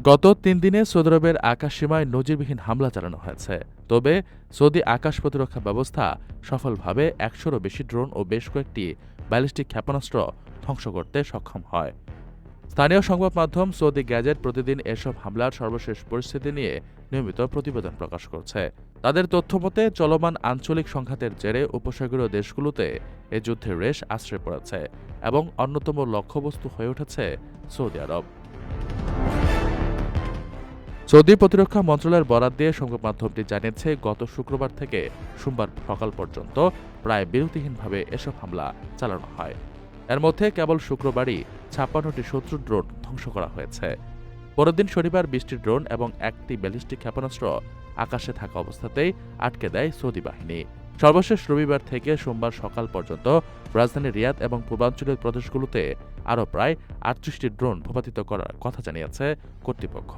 গত ৩ দিনে সৌদি আরবের আকাশসীমায় নজিরবিহীন হামলা চালানো হয়েছে। তবে সৌদি আকাশ প্রতিরক্ষা ব্যবস্থা সফলভাবে ১০০রও বেশি ড্রোন ও বেশ কয়েকটি ব্যালিস্টিক ক্ষেপণাস্ত্র ধ্বংস করতে সক্ষম হয়। স্থানীয় সংবাদ মাধ্যম সৌদি গ্যাজেট প্রতিদিন এসব হামলার সর্বশেষ পরিস্থিতি নিয়ে নিয়মিত প্রতিবেদন প্রকাশ করছে। তাদের তথ্যমতে চলমান আঞ্চলিক সংঘাতের জেরে উপসাগরীয় দেশগুলোতে এ যুদ্ধের রেশ আশ্রয় পড়েছে এবং অন্যতম লক্ষ্যবস্তু হয়ে উঠেছে সৌদি আরব। সৌদি প্রতিরক্ষা মন্ত্রণালয়ের বরাত দিয়ে সংবাদ মাধ্যমটি জানিয়েছে, গত শুক্রবার থেকে সোমবার সকাল পর্যন্ত প্রায় বিরতিহীনভাবে এসব হামলা চালানো হয়। এর মধ্যে কেবল শুক্রবারই ৫৬টি শত্রু ড্রোন ধ্বংস করা হয়েছে। পরের দিন শনিবার ২০টি ড্রোন এবং একটি ব্যালিস্টিক ক্ষেপণাস্ত্র আকাশে থাকা অবস্থাতেই আটকে দেয় সৌদি বাহিনী। সর্বশেষ রবিবার থেকে সোমবার সকাল পর্যন্ত রাজধানী রিয়াদ এবং পূর্বাঞ্চলীয় প্রদেশগুলোতে আরও প্রায় ৩৮টি ড্রোন ভূপাতিত করার কথা জানিয়েছে কর্তৃপক্ষ।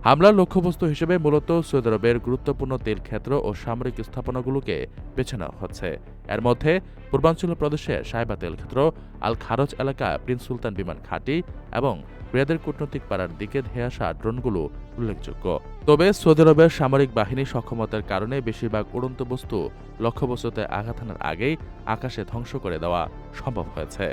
হামলার লক্ষ্যবস্তু হিসেবে মূলত সৌদি আরবের গুরুত্বপূর্ণ তেল ক্ষেত্র ও সামরিক স্থাপনাগুলোকে বেছে নেওয়া হচ্ছে। এর মধ্যে পূর্বাঞ্চলীয় প্রদেশে সাহেবা তেল ক্ষেত্র, আল খারজ এলাকা, প্রিন্স সুলতান বিমান ঘাঁটি এবং রিয়াদের কূটনৈতিক পাড়ার দিকে ধেয়ে আসা ড্রোনগুলো উল্লেখযোগ্য। তবে সৌদি আরবের সামরিক বাহিনীর সক্ষমতার কারণে বেশিরভাগ উড়ন্ত বস্তু লক্ষ্যবস্তুতে আঘাত হানার আগেই আকাশে ধ্বংস করে দেওয়া সম্ভব হয়েছে।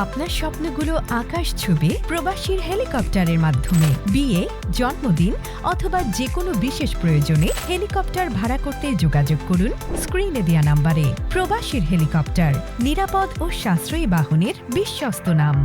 আপনার স্বপ্নগুলো আকাশ ছুবে প্রবাসীর হেলিকপ্টারের মাধ্যমে। বিয়ে, জন্মদিন অথবা যে কোনো বিশেষ প্রয়োজনে হেলিকপ্টার ভাড়া করতে যোগাযোগ করুন স্ক্রিনে দেয়া নাম্বারে। প্রবাসীর হেলিকপ্টার, নিরাপদ ও সাশ্রয়ী বাহনের বিশ্বস্ত নাম।